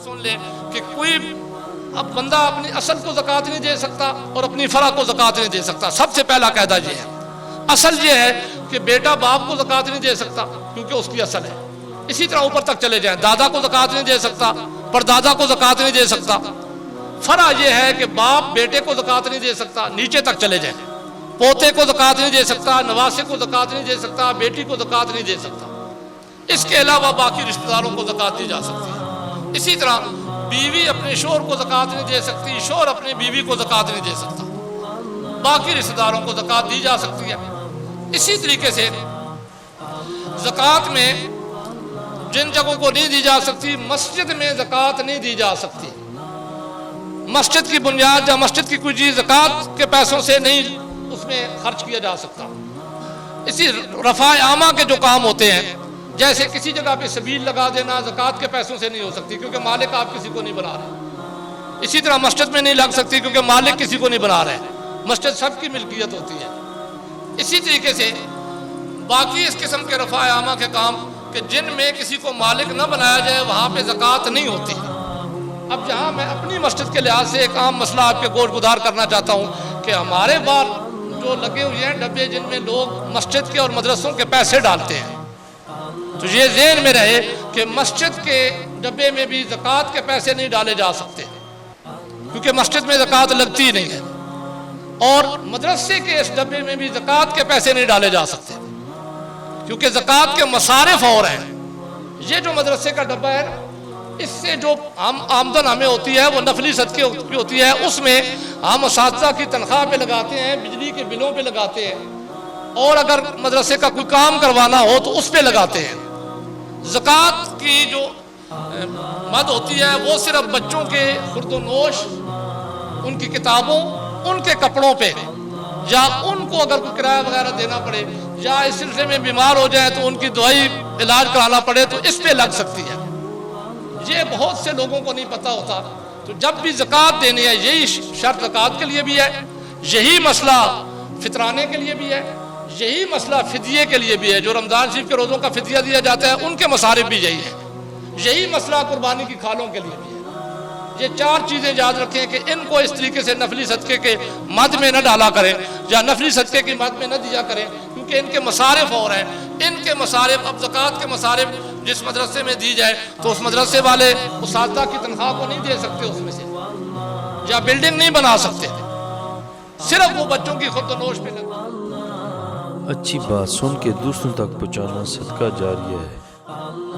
سن لیں کہ کوئی اب بندہ اپنی اصل کو زکوٰۃ نہیں دے سکتا اور اپنی فرع کو زکوٰۃ نہیں دے سکتا۔ سب سے پہلا قاعدہ یہ ہے، اصل یہ ہے کہ بیٹا باپ کو زکوٰۃ نہیں دے سکتا کیونکہ اس کی اصل ہے۔ اسی طرح اوپر تک چلے جائیں، دادا کو زکوٰۃ نہیں دے سکتا، پردادا کو زکوٰۃ نہیں دے سکتا۔ فرع یہ ہے کہ باپ بیٹے کو زکوٰۃ نہیں دے سکتا، نیچے تک چلے جائیں، پوتے کو زکوٰۃ نہیں دے سکتا، نواسے کو زکوٰۃ نہیں دے سکتا، بیٹی کو زکوٰۃ نہیں دے سکتا۔ اس کے علاوہ باقی رشتہ داروں کو زکوٰۃ دی جا سکتی ہے۔ اسی طرح بیوی اپنے شوہر کو زکوٰۃ نہیں دے سکتی، شوہر اپنی بیوی کو زکوٰۃ نہیں دے سکتا، باقی رشتہ داروں کو زکوٰۃ دی جا سکتی ہے۔ اسی طریقے سے زکوٰۃ میں جن جگہوں کو نہیں دی جا سکتی، مسجد میں زکوٰۃ نہیں دی جا سکتی۔ مسجد کی بنیاد یا مسجد کی کوئی چیز زکوٰۃ کے پیسوں سے نہیں اس میں خرچ کیا جا سکتا۔ اسی رفع عامہ کے جو کام ہوتے ہیں، جیسے کسی جگہ پہ سبیل لگا دینا، زکوٰۃ کے پیسوں سے نہیں ہو سکتی کیونکہ مالک آپ کسی کو نہیں بنا رہے۔ اسی طرح مسجد میں نہیں لگ سکتی کیونکہ مالک کسی کو نہیں بنا رہے، مسجد سب کی ملکیت ہوتی ہے۔ اسی طریقے سے باقی اس قسم کے رفع عامہ کے کام کہ جن میں کسی کو مالک نہ بنایا جائے وہاں پہ زکوٰۃ نہیں ہوتی۔ اب جہاں میں اپنی مسجد کے لحاظ سے ایک عام مسئلہ آپ کے گوش گزار کرنا چاہتا ہوں کہ ہمارے بار جو لگے ہوئے ہیں ڈبے جن میں لوگ مسجد کے اور مدرسوں کے پیسے ڈالتے ہیں، تو یہ ذہن میں رہے کہ مسجد کے ڈبے میں بھی زکوٰۃ کے پیسے نہیں ڈالے جا سکتے کیونکہ مسجد میں زکوٰۃ لگتی نہیں ہے، اور مدرسے کے اس ڈبے میں بھی زکوٰۃ کے پیسے نہیں ڈالے جا سکتے کیونکہ زکوٰۃ کے مصارف اور ہیں۔ یہ جو مدرسے کا ڈبہ ہے اس سے جو آمدن ہمیں ہوتی ہے وہ نفلی صدقے کی ہوتی ہے، اس میں ہم اساتذہ کی تنخواہ پہ لگاتے ہیں، بجلی کے بلوں پہ لگاتے ہیں، اور اگر مدرسے کا کوئی کام کروانا ہو تو اس پہ لگاتے ہیں۔ زکوٰۃ کی جو مد ہوتی ہے وہ صرف بچوں کے خورد و نوش، ان کی کتابوں، ان کے کپڑوں پہ، یا ان کو اگر کوئی کرایہ وغیرہ دینا پڑے یا اس سلسلے میں بیمار ہو جائیں تو ان کی دوائی علاج کرانا پڑے تو اس پہ لگ سکتی ہے۔ یہ بہت سے لوگوں کو نہیں پتہ ہوتا، تو جب بھی زکوٰۃ دینی ہے یہی شرط زکوٰۃ کے لیے بھی ہے، یہی مسئلہ فطرانے کے لیے بھی ہے، یہی مسئلہ فدیے کے لیے بھی ہے۔ جو رمضان شریف کے روزوں کا فدیہ دیا جاتا ہے ان کے مصارف بھی یہی ہے، یہی مسئلہ قربانی کی کھالوں کے لیے بھی ہے۔ یہ چار چیزیں یاد رکھیں کہ ان کو اس طریقے سے نفلی صدقے کے مد میں نہ ڈالا کریں یا نفلی صدقے کی مد میں نہ دیا کریں کیونکہ ان کے مصارف اور ہیں۔ ان کے مصارف، اب زکوٰۃ کے مصارف جس مدرسے میں دی جائے تو اس مدرسے والے اساتذہ کی تنخواہ کو نہیں دے سکتے اس میں سے، یا بلڈنگ نہیں بنا سکتے، صرف وہ بچوں کی خود و نوش پہ لگا۔ اچھی بات سن کے دوسروں تک پہنچانا صدقہ جاریہ ہے۔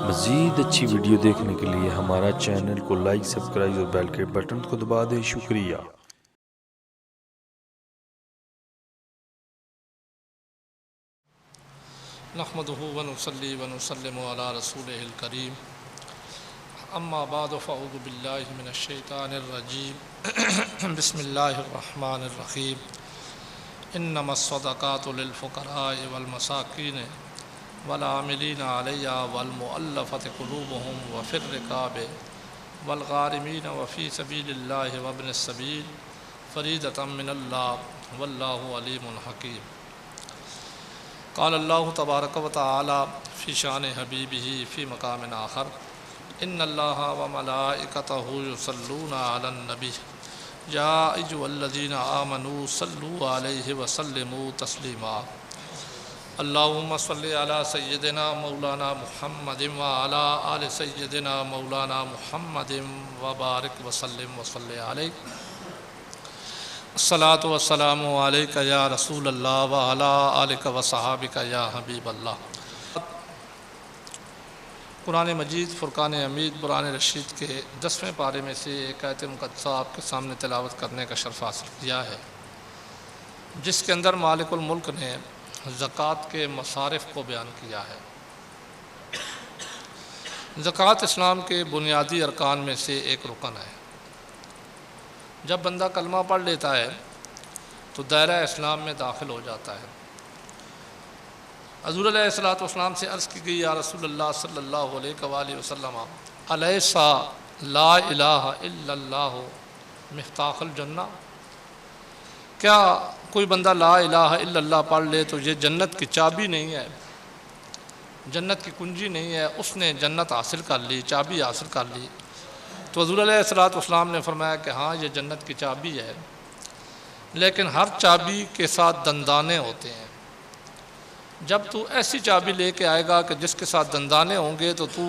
مزید اچھی ویڈیو دیکھنے کے لیے ہمارا چینل کو لائک، سبسکرائب اور بیل کے بٹن کو دبا دیں۔ شکریہ۔ نحمدہ ونصلی ونسلم علی رسولہ الکریم، اما بعد فاعوذ باللہ من الشیطان الرجیم، بسم اللہ الرحمن الرحیم۔ انما الصدقات للفقراء والمساکین والعاملین علیہا والمؤلفۃ قلوبہم وفی الرقاب والغارمین وفی سبیل اللہ وابن السبیل فریضۃ من اللہ واللہ علیم حکیم۔ قال اللہ تبارک و تعالی فی شان حبیبہ فی مقام آخر، ان اللہ وملائکتہ یصلون علی النبی یا ایھا الذین آمنوا صلوا علیہ وسلموا تسلیما۔ اللہم صلی علی سیدنا مولانا محمد وعلی آل سیدنا مولانا محمد وبارک وسلم وصلی علیہ۔ الصلاۃ والسلام علیک یا رسول اللہ وعلی آلک وصحابک یا حبیب اللہ۔ قرآن مجید فرقان حمید قرآن رشید کے 10ویں پارے میں سے ایک آیت مقدسہ آپ کے سامنے تلاوت کرنے کا شرف حاصل کیا ہے، جس کے اندر مالک الملک نے زکوٰۃ کے مصارف کو بیان کیا ہے۔ زکوٰۃ اسلام کے بنیادی ارکان میں سے ایک رکن ہے۔ جب بندہ کلمہ پڑھ لیتا ہے تو دائرہ اسلام میں داخل ہو جاتا ہے۔ حضور علیہ الصلوۃ والسلام سے عرض کی گئی، یا رسول اللہ صلی اللہ علیہ وآلہ وسلم، الیس لا الہ الا اللہ مفتاح الجنہ، کیا کوئی بندہ لا الہ الا اللہ پڑھ لے تو یہ جنت کی چابی نہیں ہے، جنت کی کنجی نہیں ہے، اس نے جنت حاصل کر لی، چابی حاصل کر لی؟ تو حضور علیہ الصلوۃ والسلام نے فرمایا کہ ہاں یہ جنت کی چابی ہے، لیکن ہر چابی کے ساتھ دندانے ہوتے ہیں۔ جب تو ایسی چابی لے کے آئے گا کہ جس کے ساتھ دندانے ہوں گے تو تو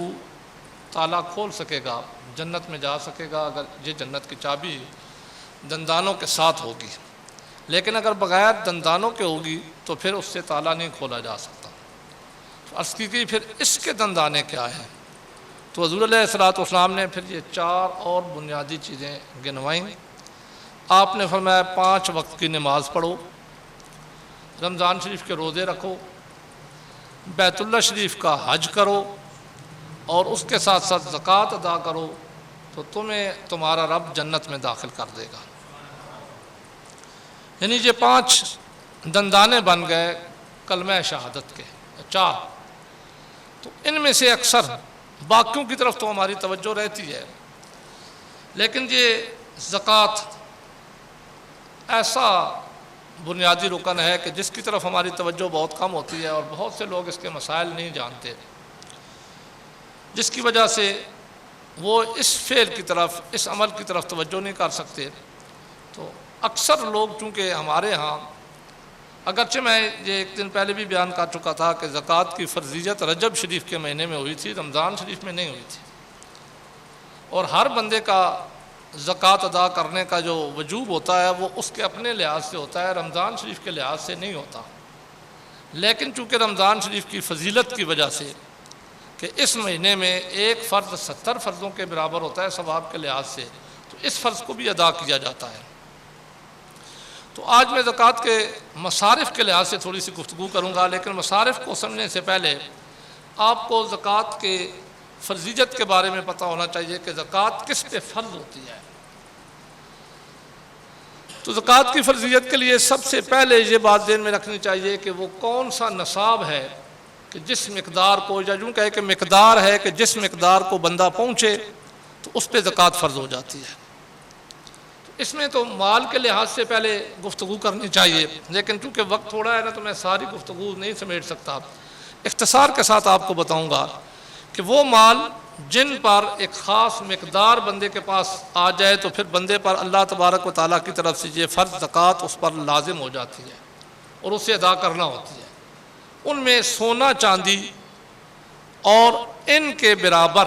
تالا کھول سکے گا، جنت میں جا سکے گا، اگر یہ جنت کی چابی دندانوں کے ساتھ ہوگی۔ لیکن اگر بغیر دندانوں کے ہوگی تو پھر اس سے تالا نہیں کھولا جا سکتا۔ عرض کی گئی پھر اس کے دندانے کیا ہیں؟ تو حضور علیہ الصلوۃ والسلام نے پھر یہ 4 اور بنیادی چیزیں گنوائیں۔ آپ نے فرمایا 5 وقت کی نماز پڑھو، رمضان شریف کے روزے رکھو، بیت اللہ شریف کا حج کرو، اور اس کے ساتھ ساتھ زکوٰۃ ادا کرو، تو تمہیں تمہارا رب جنت میں داخل کر دے گا۔ یعنی یہ 5 دندانے بن گئے کلمہ شہادت کے 4۔ تو ان میں سے اکثر باقیوں کی طرف تو ہماری توجہ رہتی ہے، لیکن یہ زکوٰۃ ایسا بنیادی رکن ہے کہ جس کی طرف ہماری توجہ بہت کم ہوتی ہے، اور بہت سے لوگ اس کے مسائل نہیں جانتے، جس کی وجہ سے وہ اس فعل کی طرف، اس عمل کی طرف توجہ نہیں کر سکتے۔ تو اکثر لوگ چونکہ ہمارے ہاں، اگرچہ میں یہ ایک دن پہلے بھی بیان کر چکا تھا کہ زکوٰۃ کی فرضیت رجب شریف کے مہینے میں ہوئی تھی، رمضان شریف میں نہیں ہوئی تھی، اور ہر بندے کا زکوٰۃ ادا کرنے کا جو وجوب ہوتا ہے وہ اس کے اپنے لحاظ سے ہوتا ہے، رمضان شریف کے لحاظ سے نہیں ہوتا۔ لیکن چونکہ رمضان شریف کی فضیلت کی وجہ سے کہ اس مہینے میں ایک فرض 70 فرضوں کے برابر ہوتا ہے ثواب کے لحاظ سے، تو اس فرض کو بھی ادا کیا جاتا ہے۔ تو آج میں زکوٰۃ کے مصارف کے لحاظ سے تھوڑی سی گفتگو کروں گا، لیکن مصارف کو سمجھنے سے پہلے آپ کو زکوٰۃ کے فرضیت کے بارے میں پتہ ہونا چاہیے کہ زکوٰۃ کس پہ فرض ہوتی ہے۔ تو زکوٰۃ کی فرضیت کے لیے سب سے پہلے یہ بات ذہن میں رکھنی چاہیے کہ وہ کون سا نصاب ہے کہ جس مقدار کو، یا یوں کہے کہ مقدار ہے کہ جس مقدار کو بندہ پہنچے تو اس پہ زکوٰۃ فرض ہو جاتی ہے۔ اس میں تو مال کے لحاظ سے پہلے گفتگو کرنی چاہیے، لیکن چونکہ وقت تھوڑا ہے نا تو میں ساری گفتگو نہیں سمیٹ سکتا۔ اختصار کے ساتھ آپ کو بتاؤں گا کہ وہ مال جن پر ایک خاص مقدار بندے کے پاس آ جائے تو پھر بندے پر اللہ تبارک و تعالیٰ کی طرف سے یہ فرض زکوٰۃ اس پر لازم ہو جاتی ہے اور اسے ادا کرنا ہوتی ہے۔ ان میں سونا چاندی اور ان کے برابر،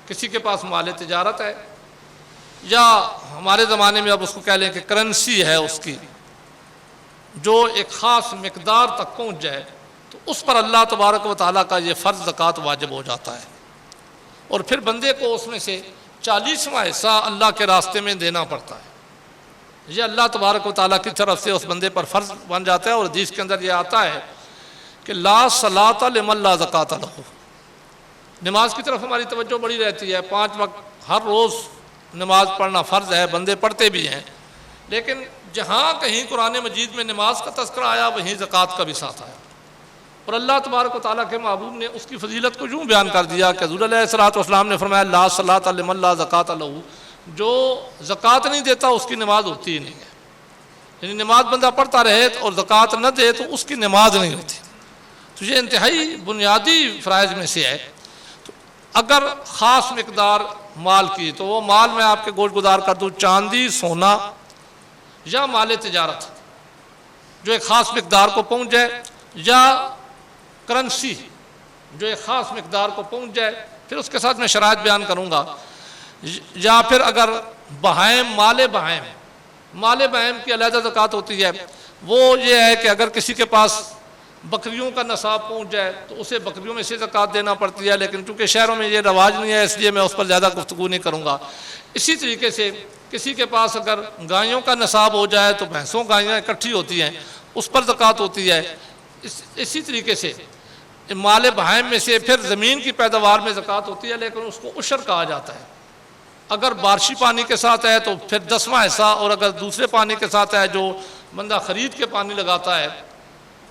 کسی کے پاس مال تجارت ہے، یا ہمارے زمانے میں اب اس کو کہہ لیں کہ کرنسی ہے اس کی، جو ایک خاص مقدار تک پہنچ جائے تو اس پر اللہ تبارک و تعالیٰ کا یہ فرض زکوٰۃ واجب ہو جاتا ہے، اور پھر بندے کو اس میں سے 40واں حصہ اللہ کے راستے میں دینا پڑتا ہے۔ یہ اللہ تبارک و تعالیٰ کی طرف سے اس بندے پر فرض بن جاتا ہے، اور حدیث کے اندر یہ آتا ہے کہ لا صلاۃ لمن لا زکوٰۃ لہ۔ نماز کی طرف ہماری توجہ بڑی رہتی ہے، 5 وقت ہر روز نماز پڑھنا فرض ہے، بندے پڑھتے بھی ہیں، لیکن جہاں کہیں قرآن مجید میں نماز کا تذکرہ آیا وہیں زکوٰۃ کا بھی ساتھ آیا، اور اللہ تبارک و تعالیٰ کے محبوب نے اس کی فضیلت کو یوں بیان کر دیا کہ حضور علیہ الصلوۃ والسلام نے فرمایا لا صلاۃ لمن لا زکوٰۃ لہ، جو زکوٰۃ نہیں دیتا اس کی نماز ہوتی ہی نہیں ہے۔ یعنی نماز بندہ پڑھتا رہے اور زکوٰۃ نہ دے تو اس کی نماز نہیں ہوتی۔ تو یہ انتہائی بنیادی فرائض میں سے ہے۔ تو اگر خاص مقدار مال کی، تو وہ مال میں آپ کے گوش گزار کر دوں، چاندی، سونا یا مال تجارت جو ایک خاص مقدار کو پہنچ جائے، یا کرنسی جو ایک خاص مقدار کو پہنچ جائے، پھر اس کے ساتھ میں شرائط بیان کروں گا، یا پھر اگر بہائم، مال بہائم کی علیحدہ زکوٰۃ ہوتی ہے۔ وہ یہ ہے کہ اگر کسی کے پاس بکریوں کا نصاب پہنچ جائے تو اسے بکریوں میں سے زکوٰۃ دینا پڑتی ہے، لیکن چونکہ شہروں میں یہ رواج نہیں ہے اس لیے میں اس پر زیادہ گفتگو نہیں کروں گا۔ اسی طریقے سے کسی کے پاس اگر گایوں کا نصاب ہو جائے تو بھینسوں گایاں اکٹھی ہوتی ہیں، اس پر زکوٰۃ ہوتی ہے۔ اسی طریقے سے مال بہائم میں سے پھر زمین کی پیداوار میں زکوٰۃ ہوتی ہے، لیکن اس کو عشر کہا جاتا ہے۔ اگر بارشی پانی کے ساتھ ہے تو پھر 10واں حصہ، اور اگر دوسرے پانی کے ساتھ ہے جو بندہ خرید کے پانی لگاتا ہے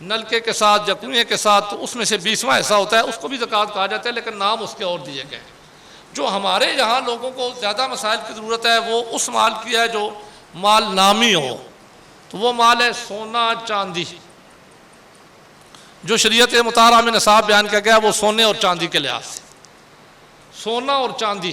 نلکے کے ساتھ یا کنویں کے ساتھ، تو اس میں سے 20واں حصہ ہوتا ہے، اس کو بھی زکوٰۃ کہا جاتا ہے، لیکن نام اس کے اور دیے گئے ہیں۔ جو ہمارے یہاں لوگوں کو زیادہ مسائل کی ضرورت ہے وہ اس مال کی ہے جو مال نامی ہو، تو وہ مال ہے سونا چاندی۔ جو شریعت مطہرہ میں نصاب بیان کیا گیا وہ سونے اور چاندی کے لحاظ سے، سونا اور چاندی۔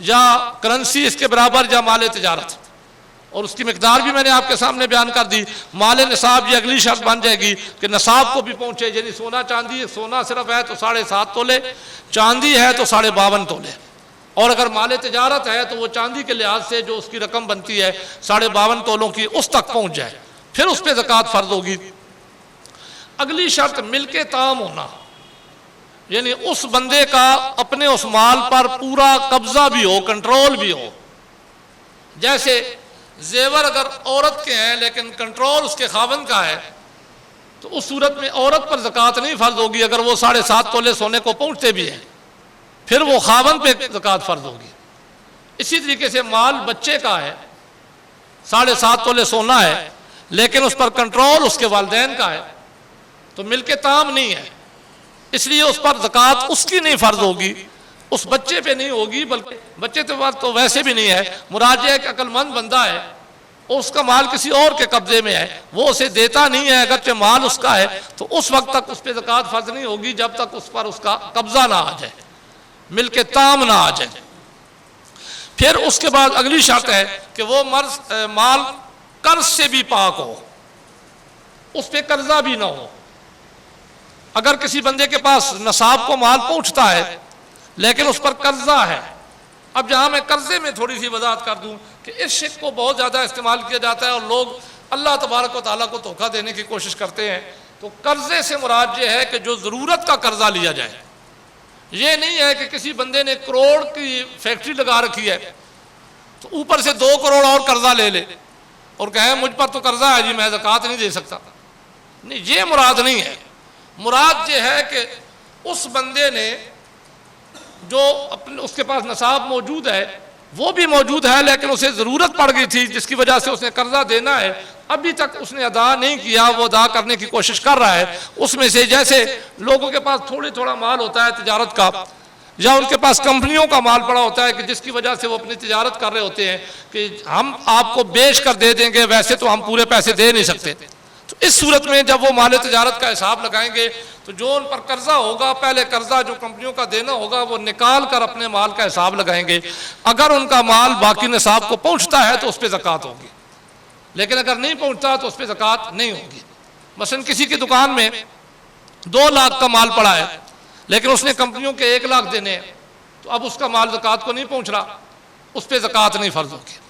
یا کرنسی اس کے برابر یا مال تجارت، اور اس کی مقدار بھی میں نے آپ کے سامنے بیان کر دی۔ مال نصاب یہ اگلی شرط بن جائے گی کہ نصاب کو بھی پہنچے، یعنی سونا چاندی، سونا صرف ہے تو 7.5 تولے، چاندی ہے تو 52.5 تولے، اور اگر مال تجارت ہے تو وہ چاندی کے لحاظ سے جو اس کی رقم بنتی ہے 52.5 تولوں کی، اس تک پہنچ جائے، پھر اس پہ زکوٰۃ فرض ہوگی۔ اگلی شرط ملک تام ہونا، یعنی اس بندے کا اپنے اس مال پر پورا قبضہ بھی ہو، کنٹرول بھی ہو۔ جیسے زیور اگر عورت کے ہیں لیکن کنٹرول اس کے خاوند کا ہے تو اس صورت میں عورت پر زکوٰۃ نہیں فرض ہوگی، اگر وہ 7.5 تولے سونے کو پہنچتے بھی ہیں، پھر وہ خاوند پہ زکوٰۃ فرض ہوگی۔ اسی طریقے سے مال بچے کا ہے، 7.5 تولے سونا ہے لیکن اس پر کنٹرول اس کے والدین کا ہے تو ملک تام نہیں ہے، اس لیے اس پر زکوٰۃ اس کی نہیں فرض ہوگی، اس بچے پہ نہیں ہوگی، بلکہ بچے تو ویسے بھی نہیں ہے، مراد یہ ہے کہ عقل مند بندہ ہے اور اس کا مال کسی اور کے قبضے میں ہے، وہ اسے دیتا نہیں ہے، اگرچہ مال اس کا ہے تو اس وقت تک اس پہ زکوٰۃ فرض نہیں ہوگی جب تک اس پر اس کا قبضہ نہ آ جائے، ملک تام نہ آ جائے۔ پھر اس کے بعد اگلی شرط ہے کہ وہ مال قرض سے بھی پاک ہو، اس پہ قرضہ بھی نہ ہو۔ اگر کسی بندے کے پاس نصاب کو مال پہنچتا ہے لیکن اس پر قرضہ ہے، اب جہاں میں قرضے میں تھوڑی سی وضاحت کر دوں کہ اس شک کو بہت زیادہ استعمال کیا جاتا ہے اور لوگ اللہ تبارک و تعالیٰ کو دھوکہ دینے کی کوشش کرتے ہیں، تو قرضے سے مراد یہ ہے کہ جو ضرورت کا قرضہ لیا جائے، یہ نہیں ہے کہ کسی بندے نے کروڑ کی فیکٹری لگا رکھی ہے تو اوپر سے 2 کروڑ اور قرضہ لے لے اور کہے مجھ پر تو قرضہ ہے جی میں زکوٰۃ نہیں دے سکتا، نہیں، یہ مراد نہیں ہے۔ مراد یہ ہے کہ اس بندے نے جو اس کے پاس نصاب موجود ہے وہ بھی موجود ہے لیکن اسے ضرورت پڑ گئی تھی جس کی وجہ سے اس نے قرضہ دینا ہے، ابھی تک اس نے ادا نہیں کیا، وہ ادا کرنے کی کوشش کر رہا ہے۔ اس میں سے جیسے لوگوں کے پاس تھوڑا مال ہوتا ہے تجارت کا، یا ان کے پاس کمپنیوں کا مال پڑا ہوتا ہے کہ جس کی وجہ سے وہ اپنی تجارت کر رہے ہوتے ہیں کہ ہم آپ کو بیچ کر دے دیں گے، ویسے تو ہم پورے پیسے دے نہیں سکتے، تو اس صورت میں جب وہ مال تجارت کا حساب لگائیں گے تو جو ان پر قرضہ ہوگا، پہلے قرضہ جو کمپنیوں کا دینا ہوگا وہ نکال کر اپنے مال کا حساب لگائیں گے، اگر ان کا مال باقی نصاب کو پہنچتا ہے تو اس پہ زکوٰۃ ہوگی، لیکن اگر نہیں پہنچتا تو اس پہ زکوٰۃ نہیں ہوگی۔ مثلا کسی کی دکان میں 2 لاکھ کا مال پڑا ہے لیکن اس نے کمپنیوں کے 1 لاکھ دینے ہیں، تو اب اس کا مال زکوٰۃ کو نہیں پہنچ رہا، اس پہ زکوٰۃ نہیں فرض ہوگی۔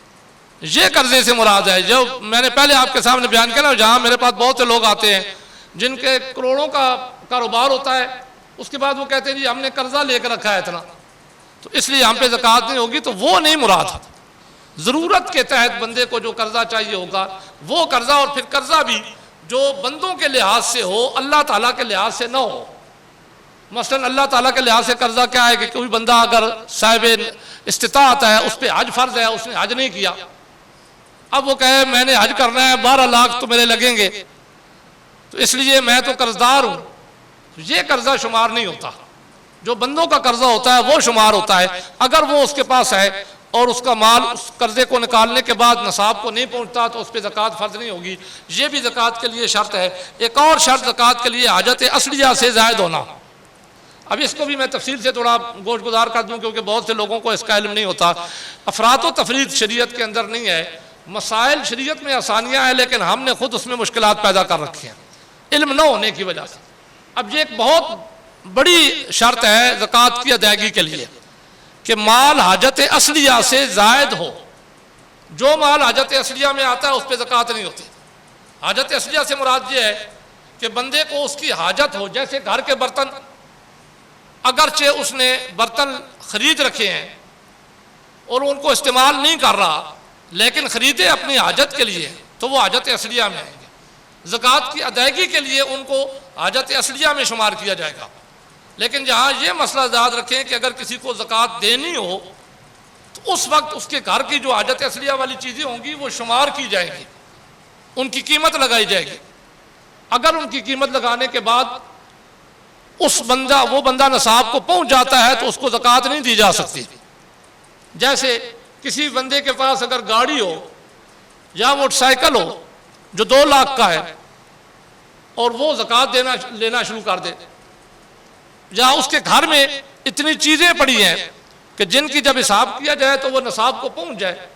یہ قرضے سے مراد ہے جو میں نے پہلے آپ کے سامنے بیان کیا نا، جہاں میرے پاس بہت سے لوگ آتے ہیں جن کے کروڑوں کا کاروبار ہوتا ہے، اس کے بعد وہ کہتے ہیں جی ہم نے قرضہ لے کر رکھا ہے اتنا تو اس لیے ہم پہ زکوٰۃ نہیں ہوگی، تو وہ نہیں مراد۔ ضرورت کے تحت بندے کو جو قرضہ چاہیے ہوگا وہ قرضہ، اور پھر قرضہ بھی جو بندوں کے لحاظ سے ہو، اللہ تعالیٰ کے لحاظ سے نہ ہو۔ مثلا اللہ تعالیٰ کے لحاظ سے قرضہ کیا ہے کہ کوئی بندہ اگر صاحب استطاعت ہے، اس پہ حج فرض ہے، اس نے حج نہیں کیا، اب وہ کہے میں نے حج کرنا ہے 12 لاکھ تو میرے لگیں گے تو اس لیے میں تو قرضدار ہوں، یہ قرضہ شمار نہیں ہوتا۔ جو بندوں کا قرضہ ہوتا ہے وہ شمار ہوتا ہے، اگر وہ اس کے پاس ہے اور اس کا مال اس قرضے کو نکالنے کے بعد نصاب کو نہیں پہنچتا تو اس پہ زکوٰۃ فرض نہیں ہوگی، یہ بھی زکوٰۃ کے لیے شرط ہے۔ ایک اور شرط زکوٰۃ کے لیے حاجت اصلیہ سے زائد ہونا، اب اس کو بھی میں تفصیل سے تھوڑا گوش گزار کر دوں کیونکہ بہت سے لوگوں کو اس کا علم نہیں ہوتا۔ افراط و تفریط شریعت کے اندر نہیں ہے، مسائل شریعت میں آسانیاں ہیں لیکن ہم نے خود اس میں مشکلات پیدا کر رکھی ہیں علم نہ ہونے کی وجہ سے۔ اب یہ ایک بہت بڑی شرط ہے زکوٰۃ کی ادائیگی کے لیے کہ مال حاجت اصلیہ سے زائد ہو۔ جو مال حاجت اصلیہ میں آتا ہے اس پہ زکوٰۃ نہیں ہوتی۔ حاجت اصلیہ سے مراد یہ ہے کہ بندے کو اس کی حاجت ہو، جیسے گھر کے برتن، اگرچہ اس نے برتن خرید رکھے ہیں اور ان کو استعمال نہیں کر رہا لیکن خریدے اپنی حاجت کے لیے تو وہ حاجت اصلیہ میں آئیں گے۔ زکوٰۃ کی ادائیگی کے لیے ان کو حاجت اصلیہ میں شمار کیا جائے گا، لیکن جہاں یہ مسئلہ یاد رکھیں کہ اگر کسی کو زکوٰۃ دینی ہو تو اس وقت اس کے گھر کی جو حاجت اصلیہ والی چیزیں ہوں گی وہ شمار کی جائیں گی، ان کی قیمت لگائی جائے گی۔ اگر ان کی قیمت لگانے کے بعد وہ بندہ نصاب کو پہنچ جاتا ہے تو اس کو زکوٰۃ نہیں دی جا سکتی۔ جیسے کسی بندے کے پاس اگر گاڑی ہو یا موٹر سائیکل ہو جو 2 لاکھ کا ہے اور وہ زکوٰۃ لینا شروع کر دے، یا اس کے گھر میں اتنی چیزیں پڑی ہیں کہ جن کی جب حساب کیا جائے تو وہ نصاب کو پہنچ جائے،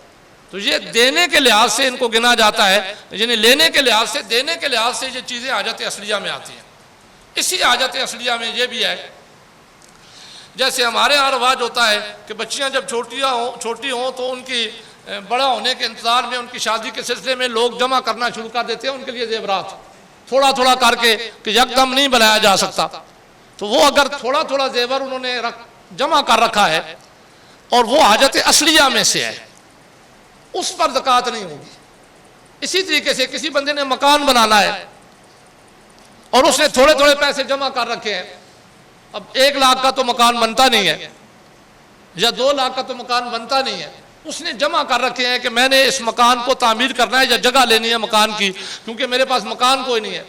تو یہ دینے کے لحاظ سے ان کو گنا جاتا ہے، یعنی لینے کے لحاظ سے، دینے کے لحاظ سے یہ چیزیں حاجت اصلیہ میں آتی ہیں۔ اسی حاجت اصلیہ میں یہ بھی ہے، جیسے ہمارے یہاں رواج ہوتا ہے کہ بچیاں جب چھوٹی ہوں تو ان کی بڑا ہونے کے انتظار میں، ان کی شادی کے سلسلے میں لوگ جمع کرنا شروع کر دیتے ہیں ان کے لیے زیورات، تھوڑا تھوڑا کر کے، کہ یکدم نہیں بنایا جا سکتا۔ تو وہ اگر تھوڑا تھوڑا زیور انہوں نے جمع کر رکھا ہے اور وہ حاجت اصلیہ میں سے ہے، اس پر زکوٰۃ نہیں ہوگی۔ اسی طریقے سے کسی بندے نے مکان بنانا ہے اور اس نے تھوڑے تھوڑے پیسے جمع کر رکھے ہیں، اب 1 لاکھ کا تو مکان بنتا نہیں ہے یا 2 لاکھ کا تو مکان بنتا نہیں ہے، اس نے جمع کر رکھے ہیں کہ میں نے اس مکان کو تعمیر کرنا ہے یا جگہ لینی ہے مکان کی، کیونکہ میرے پاس مکان کوئی نہیں ہے،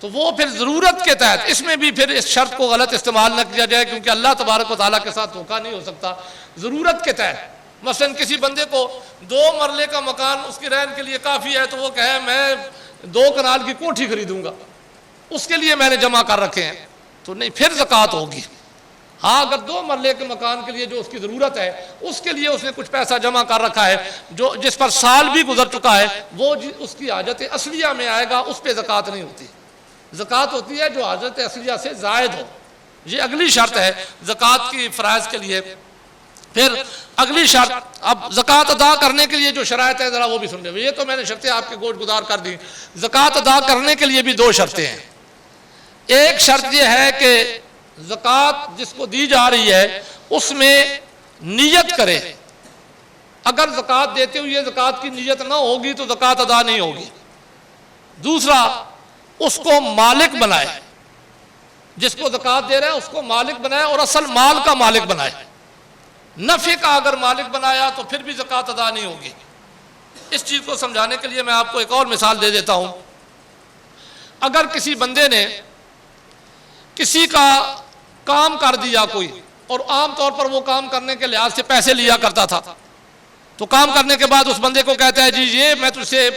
تو وہ پھر ضرورت کے تحت، اس میں بھی پھر اس شرط کو غلط استعمال نہ کیا جائے، کیونکہ اللہ تبارک و تعالیٰ کے ساتھ دھوکہ نہیں ہو سکتا۔ ضرورت کے تحت، مثلا کسی بندے کو 2 مرلے کا مکان اس کے رہن کے لیے کافی ہے، تو وہ کہے میں 2 کنال کی کوٹھی خریدوں گا، اس کے لیے میں نے جمع کر رکھے ہیں، تو نہیں، پھر زکوٰۃ ہوگی۔ ہاں اگر 2 مرلے کے مکان کے لیے جو اس کی ضرورت ہے، اس کے لیے اس نے کچھ پیسہ جمع کر رکھا ہے، جو جس پر سال بھی گزر چکا ہے، وہ اس کی حاجت اصلیہ میں آئے گا، اس پہ زکوٰۃ نہیں ہوتی۔ زکوٰۃ ہوتی ہے جو حاجت اصلیہ سے زائد ہو، یہ اگلی شرط ہے زکوٰۃ کی فرائض کے لیے۔ پھر اگلی شرط، اب زکوٰۃ ادا کرنے کے لیے جو شرائط ہے ذرا وہ بھی سن لیں، یہ تو میں نے شرطیں آپ کے گوش گزار کر دی۔ زکوٰۃ ادا کرنے کے لیے بھی 2 شرطیں ہیں۔ ایک شرط یہ ہے کہ زکوٰۃ جس کو دی جا رہی ہے اس میں نیت کرے، اگر زکوٰۃ دیتے ہوئے زکوٰۃ کی نیت نہ ہوگی تو زکوٰۃ ادا نہیں ہوگی۔ دوسرا، اس کو مالک بنائے، جس کو زکوٰۃ دے رہا ہے اس کو مالک بنائے اور اصل مال کا مالک بنائے۔ نفع کا اگر مالک بنایا تو پھر بھی زکوٰۃ ادا نہیں ہوگی۔ اس چیز کو سمجھانے کے لیے میں آپ کو ایک اور مثال دے دیتا ہوں۔ اگر کسی بندے نے کسی کا کام کر دیا کوئی، اور عام طور پر وہ کام کرنے کے لحاظ سے پیسے لیا کرتا تھا، تو کام کرنے کے بعد اس بندے کو کہتا ہے جی یہ میں تجھ سے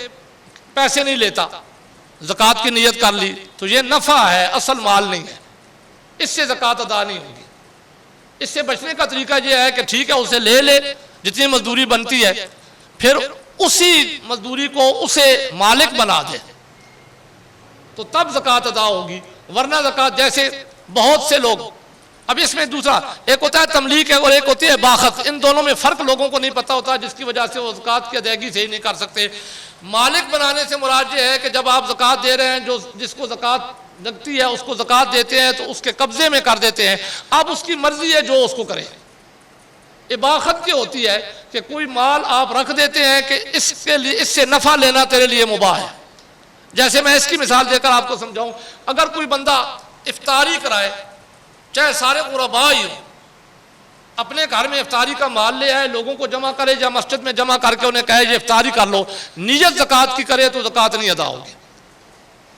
پیسے نہیں لیتا، زکوٰۃ کی نیت کر لی، تو یہ نفع ہے، اصل مال نہیں ہے، اس سے زکوٰۃ ادا نہیں ہوگی۔ اس سے بچنے کا طریقہ یہ ہے کہ ٹھیک ہے اسے لے جتنی مزدوری بنتی ہے، پھر اسی مزدوری کو اسے مالک بنا دے، تو تب زکوٰۃ ادا ہوگی، ورنہ زکوٰۃ جیسے بہت سے لوگ، اب اس میں دوسرا ایک ہوتا ہے تملیک ہے اور ایک ہوتی ہے باخت، ان دونوں میں فرق لوگوں کو نہیں پتہ ہوتا، جس کی وجہ سے وہ زکوٰۃ کی ادائیگی صحیح نہیں کر سکتے۔ مالک بنانے سے مراد یہ ہے کہ جب آپ زکوٰۃ دے رہے ہیں، جس کو زکوٰۃ لگتی ہے اس کو زکوٰۃ دیتے ہیں تو اس کے قبضے میں کر دیتے ہیں، اب اس کی مرضی ہے جو اس کو کرے۔ اباخت یہ ہوتی ہے کہ کوئی مال آپ رکھ دیتے ہیں کہ اس سے نفع لینا تیرے لیے مباح ہے۔ جیسے میں اس کی مثال دے کر آپ کو سمجھاؤں، اگر کوئی بندہ افطاری کرائے، چاہے سارے قرباء ہی ہوں، اپنے گھر میں افطاری کا مال لے آئے، لوگوں کو جمع کرے یا مسجد میں جمع کر کے انہیں کہے یہ افطاری کر لو، نیت زکوٰۃ کی کرے تو زکوٰۃ نہیں ادا ہوگی،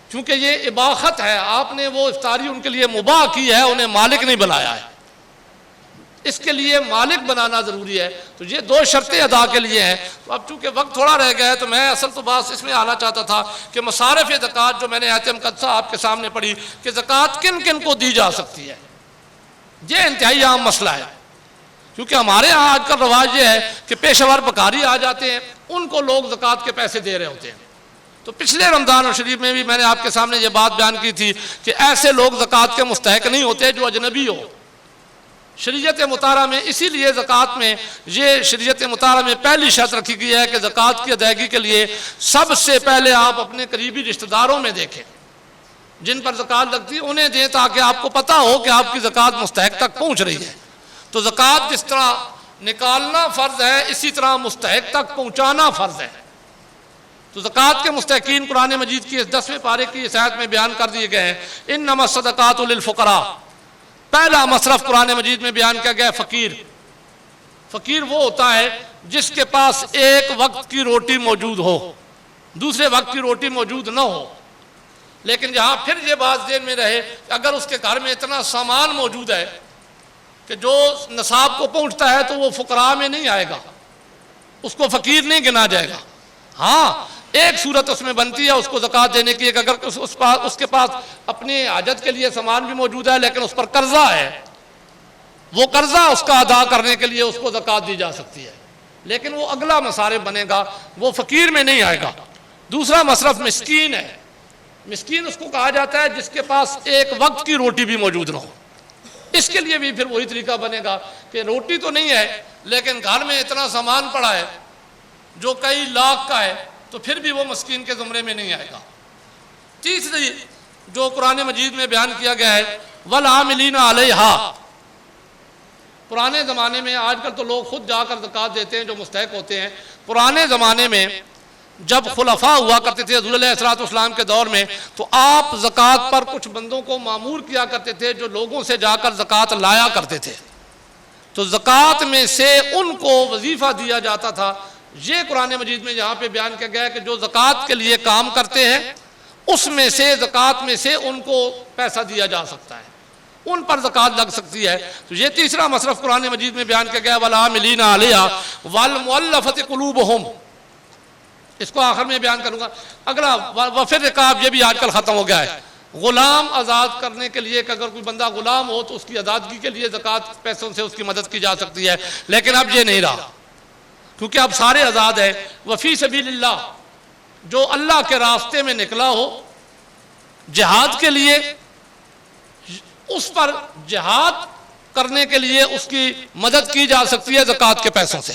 کیونکہ یہ اباخت ہے، آپ نے وہ افطاری ان کے لیے مباح کی ہے، انہیں مالک نہیں بنایا ہے، اس کے لیے مالک بنانا ضروری ہے۔ تو یہ 2 شرطیں ادا کے لیے ہیں۔ تو اب چونکہ وقت تھوڑا رہ گیا ہے تو میں اصل تو بات اس میں آنا چاہتا تھا کہ مصارف زکوٰۃ جو میں نے آیت مقدسہ آپ کے سامنے پڑھی کہ زکوٰۃ کن کن کو دی جا سکتی ہے، یہ انتہائی عام مسئلہ ہے، کیونکہ ہمارے ہاں آج کل رواج یہ ہے کہ پیشہ ور بکاری آ جاتے ہیں، ان کو لوگ زکوٰۃ کے پیسے دے رہے ہوتے ہیں۔ تو پچھلے رمضان شریف میں بھی میں نے آپ کے سامنے یہ بات بیان کی تھی کہ ایسے لوگ زکوٰۃ کے مستحق نہیں ہوتے جو اجنبی ہو۔ شریعت مطہرہ میں اسی لیے زکوٰۃ میں یہ شریعت مطہرہ میں پہلی شرط رکھی گئی ہے کہ زکوٰۃ کی ادائیگی کے لیے سب سے پہلے آپ اپنے قریبی رشتہ داروں میں دیکھیں، جن پر زکوٰۃ لگتی ہے انہیں دیں، تاکہ آپ کو پتہ ہو کہ آپ کی زکوٰۃ مستحق تک پہنچ رہی ہے۔ تو زکوٰۃ جس طرح نکالنا فرض ہے، اسی طرح مستحق تک پہنچانا فرض ہے۔ تو زکوٰۃ کے مستحقین قرآن مجید کی اس 10ویں پارے کی اس آیت میں بیان کر دیے گئے ہیں۔ انما الصدقات للفقراء، پہلا مصرف قرآن مجید میں بیان کیا گیا ہے فقیر۔ فقیر وہ ہوتا ہے جس کے پاس ایک وقت کی روٹی موجود ہو، دوسرے وقت کی روٹی موجود نہ ہو، لیکن یہاں پھر یہ بات ذہن میں رہے کہ اگر اس کے گھر میں اتنا سامان موجود ہے کہ جو نصاب کو پہنچتا ہے تو وہ فقراء میں نہیں آئے گا، اس کو فقیر نہیں گنا جائے گا۔ ہاں ایک صورت اس میں بنتی ہے اس کو زکوٰۃ دینے کی، اگر اس کے پاس اپنی حاجت کے لیے سامان بھی موجود ہے لیکن اس پر قرضہ ہے، وہ قرضہ اس کا ادا کرنے کے لیے اس کو زکوٰۃ دی جا سکتی ہے، لیکن وہ اگلا مصارف بنے گا، وہ فقیر میں نہیں آئے گا۔ دوسرا مصرف مسکین ہے۔ مسکین اس کو کہا جاتا ہے جس کے پاس ایک وقت کی روٹی بھی موجود نہ ہو۔ اس کے لیے بھی پھر وہی طریقہ بنے گا کہ روٹی تو نہیں ہے لیکن گھر میں اتنا سامان پڑا ہے جو کئی لاکھ کا ہے، تو پھر بھی وہ مسکین کے زمرے میں نہیں آئے گا۔ تیسری جو قرآن مجید میں بیان کیا گیا ہے وَالْعَامِلِينَ عَلَيْهَا، پرانے زمانے میں، آج کل تو لوگ خود جا کر زکوٰۃ دیتے ہیں جو مستحق ہوتے ہیں، پرانے زمانے میں جب خلفاء ہوا کرتے تھے حضور علیہ السلام کے دور میں، تو آپ زکوٰۃ پر کچھ بندوں کو مامور کیا کرتے تھے جو لوگوں سے جا کر زکوٰۃ لایا کرتے تھے، تو زکوٰۃ میں سے ان کو وظیفہ دیا جاتا تھا۔ یہ قرآن مجید میں یہاں پہ بیان کیا گیا ہے کہ جو زکوٰۃ کے لیے کام کرتے ہیں اس میں سے، زکوٰۃ میں سے ان کو پیسہ دیا جا سکتا ہے، ان پر زکوٰۃ لگ سکتی ہے۔ تو یہ تیسرا مصرف قرآن مجید میں بیان کیا گیا ہے وَالْعَامِلِينَ عَلَيْهَا وَالْمُؤَلَّفَةِ قُلُوبُهُمْ، اس کو آخر میں بیان کروں گا۔ اگلا وَفِي الرِّقَابِ، یہ بھی آج کل ختم ہو گیا ہے۔ غلام آزاد کرنے کے لیے کہ اگر کوئی بندہ غلام ہو تو اس کی آزادگی کے لیے زکوٰۃ پیسوں سے اس کی مدد کی جا سکتی ہے، لیکن اب یہ نہیں رہا کیونکہ اب سارے آزاد ہیں۔ وفی سبیل اللہ، جو اللہ کے راستے میں نکلا ہو جہاد کے لیے، اس پر جہاد کرنے کے لیے اس کی مدد کی جا سکتی ہے زکوٰۃ کے پیسوں سے،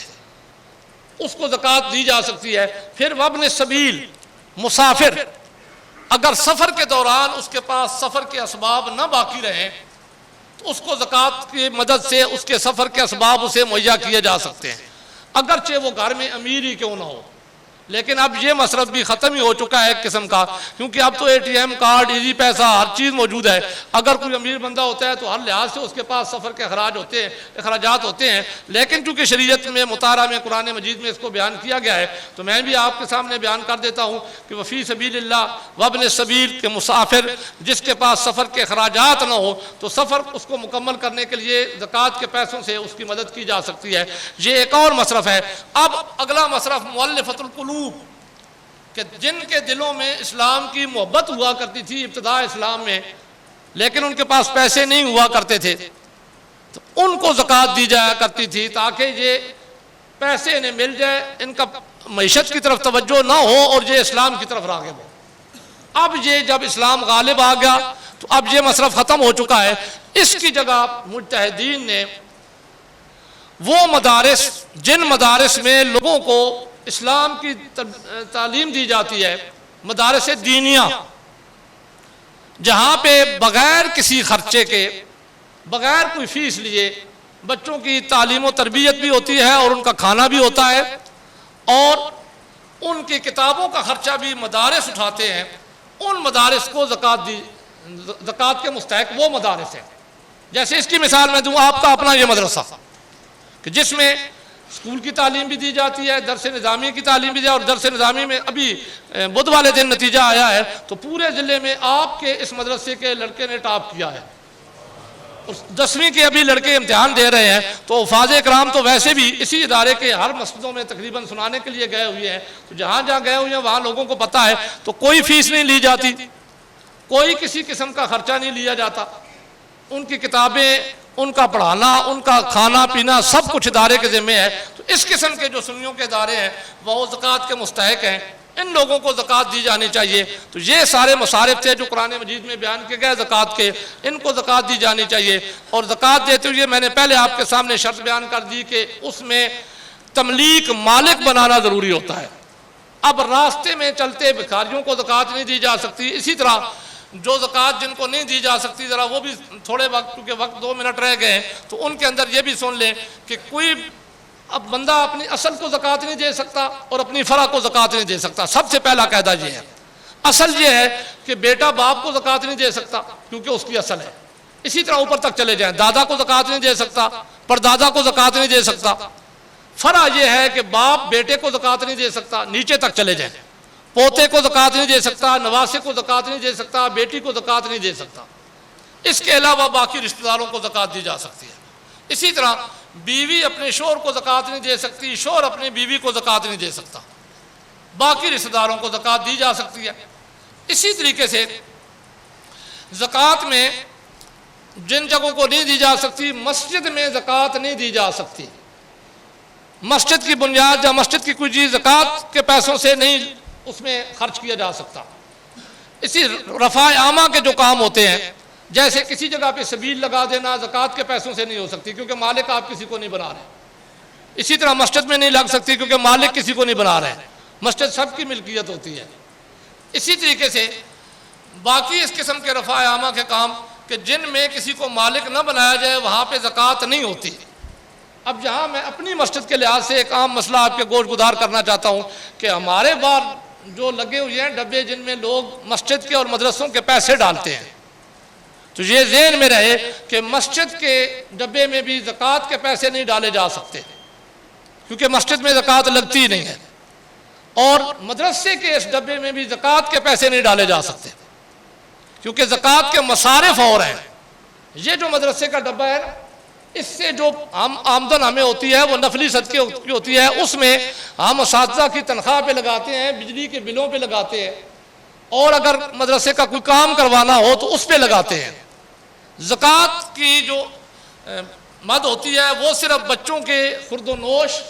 اس کو زکوٰۃ دی جا سکتی ہے۔ پھر وابن السبیل، مسافر، اگر سفر کے دوران اس کے پاس سفر کے اسباب نہ باقی رہیں تو اس کو زکوٰۃ کی مدد سے اس کے سفر کے اسباب اسے مہیا کیے جا سکتے ہیں، اگرچہ وہ گھر میں امیر ہی کیوں نہ ہو۔ لیکن اب یہ مصرف بھی ختم ہی ہو چکا ہے ایک قسم کا، کیونکہ اب تو A T M card, Easypaisa, ہر چیز موجود ہے۔ اگر کوئی امیر بندہ ہوتا ہے تو ہر لحاظ سے اس کے پاس سفر کے اخراجات ہوتے ہیں، لیکن چونکہ شریعت میں مطالعہ میں قرآن مجید میں اس کو بیان کیا گیا ہے تو میں بھی آپ کے سامنے بیان کر دیتا ہوں کہ وفی سبیل اللہ وابن السبیل کے مسافر جس کے پاس سفر کے اخراجات نہ ہو تو سفر اس کو مکمل کرنے کے لیے زکوٰۃ کے پیسوں سے اس کی مدد کی جا سکتی ہے۔ یہ ایک اور مصرف ہے۔ اب اگلا مصرف مؤلفۃ القلوب، کہ جن کے دلوں میں اسلام کی محبت ہوا کرتی تھی ابتداء اسلام میں، لیکن ان کے پاس پیسے نہیں ہوا کرتے تھے، تو ان کو زکوٰۃ دی جایا کرتی تھی تاکہ یہ پیسے انہیں مل جائے، ان کا معیشت کی طرف توجہ نہ ہو اور یہ اسلام کی طرف راغب ہو۔ اب یہ جب اسلام غالب آ گیا تو اب یہ مصرف ختم ہو چکا ہے۔ اس کی جگہ مجتہدین نے وہ مدارس، جن مدارس میں لوگوں کو اسلام کی تعلیم دی جاتی ہے، مدارس دینیہ، جہاں پہ بغیر کسی خرچے کے، بغیر کوئی فیس لیے بچوں کی تعلیم و تربیت بھی ہوتی ہے اور ان کا کھانا بھی ہوتا ہے اور ان کی کتابوں کا خرچہ بھی مدارس اٹھاتے ہیں، ان مدارس کو زکوٰۃ کے مستحق وہ مدارس ہیں۔ جیسے اس کی مثال میں دوں، آپ کا اپنا یہ مدرسہ کہ جس میں اسکول کی تعلیم بھی دی جاتی ہے، درس نظامی کی تعلیم بھی دی، اور درس نظامی میں ابھی بدھ والے دن نتیجہ آیا ہے تو پورے ضلع میں آپ کے اس مدرسے کے لڑکے نے ٹاپ کیا ہے۔ 10ویں کے ابھی لڑکے امتحان دے رہے ہیں، تو حفاظ کرام تو ویسے بھی اسی ادارے کے ہر مسجدوں میں تقریباً سنانے کے لیے گئے ہوئے ہیں، تو جہاں جہاں گئے ہوئے ہیں وہاں لوگوں کو پتہ ہے، تو کوئی فیس نہیں لی جاتی، کوئی کسی قسم کا خرچہ نہیں لیا جاتا، ان کی کتابیں، ان کا پڑھانا، ان کا کھانا پینا سب کچھ ادارے کے ذمہ ہے۔ تو اس قسم کے جو سنیوں کے ادارے ہیں وہ زکوٰۃ کے مستحق ہیں، ان لوگوں کو زکوٰۃ دی جانی چاہیے۔ تو یہ سارے مصارف تھے جو قرآن مجید میں بیان کیے گئے زکوٰۃ کے، ان کو زکوٰۃ دی جانی چاہیے۔ اور زکوٰۃ دیتے ہوئے میں نے پہلے آپ کے سامنے شرط بیان کر دی کہ اس میں تملیک مالک بنانا ضروری ہوتا ہے۔ اب راستے میں چلتے بھکاریوں کو زکوٰۃ نہیں دی جا سکتی، اسی طرح جو زکوٰۃ جن کو نہیں دی جا سکتی، ذرا وہ بھی تھوڑے وقت، کیونکہ وقت 2 منٹ رہ گئے ہیں، تو ان کے اندر یہ بھی سن لیں کہ کوئی اب بندہ اپنی اصل کو زکوٰۃ نہیں دے سکتا اور اپنی فرع کو زکوٰۃ نہیں دے سکتا۔ سب سے پہلا قاعدہ یہ ہے، اصل یہ ہے کہ بیٹا باپ کو زکوٰۃ نہیں دے سکتا کیونکہ اس کی اصل ہے۔ اسی طرح اوپر تک چلے جائیں، دادا کو زکوٰۃ نہیں دے سکتا، پردادا کو زکوٰۃ نہیں دے سکتا۔ فرع یہ ہے کہ باپ بیٹے کو زکوٰۃ نہیں دے سکتا، نیچے تک چلے جائیں، پوتے کو زکوٰۃ نہیں دے سکتا، نواسے کو زکوٰۃ نہیں دے سکتا، بیٹی کو زکوٰۃ نہیں دے سکتا۔ اس کے علاوہ باقی رشتہ داروں کو زکوٰۃ دی جا سکتی ہے۔ اسی طرح بیوی اپنے شوہر کو زکوٰۃ نہیں دے سکتی، شوہر اپنی بیوی کو زکوٰۃ نہیں دے سکتا، باقی رشتہ داروں کو زکوٰۃ دی جا سکتی ہے۔ اسی طریقے سے زکوٰۃ میں جن جگہوں کو نہیں دی جا سکتی، مسجد میں زکوٰۃ نہیں دی جا سکتی۔ مسجد کی بنیاد یا مسجد کی کوئی چیز زکوٰۃ کے پیسوں سے نہیں اس میں خرچ کیا جا سکتا۔ اسی رفع عامہ کے جو کام ہوتے ہیں، جیسے کسی جگہ پہ سبیل لگا دینا، زکوٰۃ کے پیسوں سے نہیں ہو سکتی کیونکہ مالک آپ کسی کو نہیں بنا رہے۔ اسی طرح مسجد میں نہیں لگ سکتی کیونکہ مالک کسی کو نہیں بنا رہے، مسجد سب کی ملکیت ہوتی ہے۔ اسی طریقے سے باقی اس قسم کے رفع عامہ کے کام کہ جن میں کسی کو مالک نہ بنایا جائے وہاں پہ زکوٰۃ نہیں ہوتی۔ اب جہاں میں اپنی مسجد کے لحاظ سے ایک عام مسئلہ آپ کے گوش گزار کرنا چاہتا ہوں کہ ہمارے باہر جو لگے ہوئے ہیں ڈبے جن میں لوگ مسجد کے اور مدرسوں کے پیسے ڈالتے ہیں، تو یہ ذہن میں رہے کہ مسجد کے ڈبے میں بھی زکوٰۃ کے پیسے نہیں ڈالے جا سکتے کیونکہ مسجد میں زکوٰۃ لگتی نہیں ہے، اور مدرسے کے اس ڈبے میں بھی زکوٰۃ کے پیسے نہیں ڈالے جا سکتے کیونکہ زکوٰۃ کے مصارف اور ہیں۔ یہ جو مدرسے کا ڈبہ ہے نا، اس سے جو آمدن ہمیں ہوتی ہے وہ نفلی صدقے کی ہوتی ہے، اس میں ہم اساتذہ کی تنخواہ پہ لگاتے ہیں، بجلی کے بلوں پہ لگاتے ہیں، اور اگر مدرسے کا کوئی کام کروانا ہو تو اس پہ لگاتے ہیں۔ زکوٰۃ کی جو مد ہوتی ہے وہ صرف بچوں کے خورد و نوش،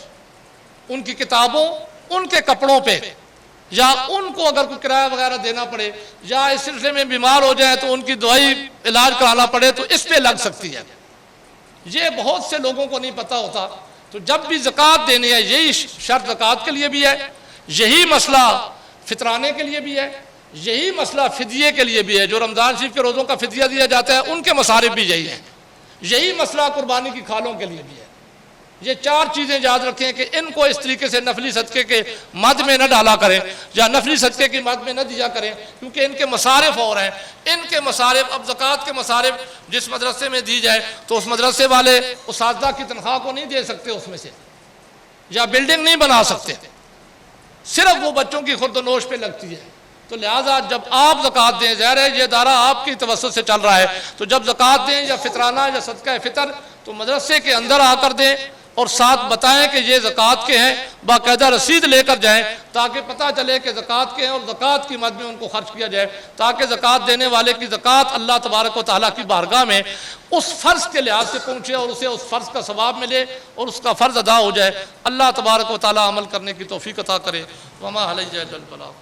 ان کی کتابوں، ان کے کپڑوں پہ، یا ان کو اگر کوئی کرایہ وغیرہ دینا پڑے یا اس سلسلے میں بیمار ہو جائے تو ان کی دوائی علاج کرانا پڑے تو اس پہ لگ سکتی ہے۔ یہ بہت سے لوگوں کو نہیں پتہ ہوتا، تو جب بھی زکوٰۃ دینی ہے یہی شرط زکوٰۃ کے لیے بھی ہے، یہی مسئلہ فطرانے کے لیے بھی ہے، یہی مسئلہ فدیے کے لیے بھی ہے۔ جو رمضان شریف کے روزوں کا فدیہ دیا جاتا ہے ان کے مصارف بھی یہی ہیں، یہی مسئلہ قربانی کی کھالوں کے لیے بھی ہے۔ یہ چار چیزیں یاد رکھیں کہ ان کو اس طریقے سے نفلی صدقے کے مد میں نہ ڈالا کریں یا نفلی صدقے کی مد میں نہ دیا کریں کیونکہ ان کے مصارف اور ہیں۔ ان کے مصارف، اب زکوٰۃ کے مصارف جس مدرسے میں دی جائے تو اس مدرسے والے اساتذہ کی تنخواہ کو نہیں دے سکتے اس میں سے، یا بلڈنگ نہیں بنا سکتے، صرف وہ بچوں کی خورد و نوش پہ لگتی ہے۔ تو لہٰذا جب آپ زکوٰۃ دیں، ظاہر ہے یہ ادارہ آپ کی توسط سے چل رہا ہے، تو جب زکوٰۃ دیں یا فطرانہ یا صدقہ فطر تو مدرسے کے اندر آ کر دیں اور ساتھ بتائیں کہ یہ زکوٰۃ کے ہیں، باقاعدہ رسید لے کر جائیں تاکہ پتہ چلے کہ زکوٰۃ کے ہیں اور زکوٰۃ کی مد میں ان کو خرچ کیا جائے، تاکہ زکوٰۃ دینے والے کی زکوٰۃ اللہ تبارک و تعالیٰ کی بارگاہ میں اس فرض کے لحاظ سے پہنچے اور اسے اس فرض کا ثواب ملے اور اس کا فرض ادا ہو جائے۔ اللہ تبارک و تعالیٰ عمل کرنے کی توفیق عطا کرے۔ وما علیہ البلاغ۔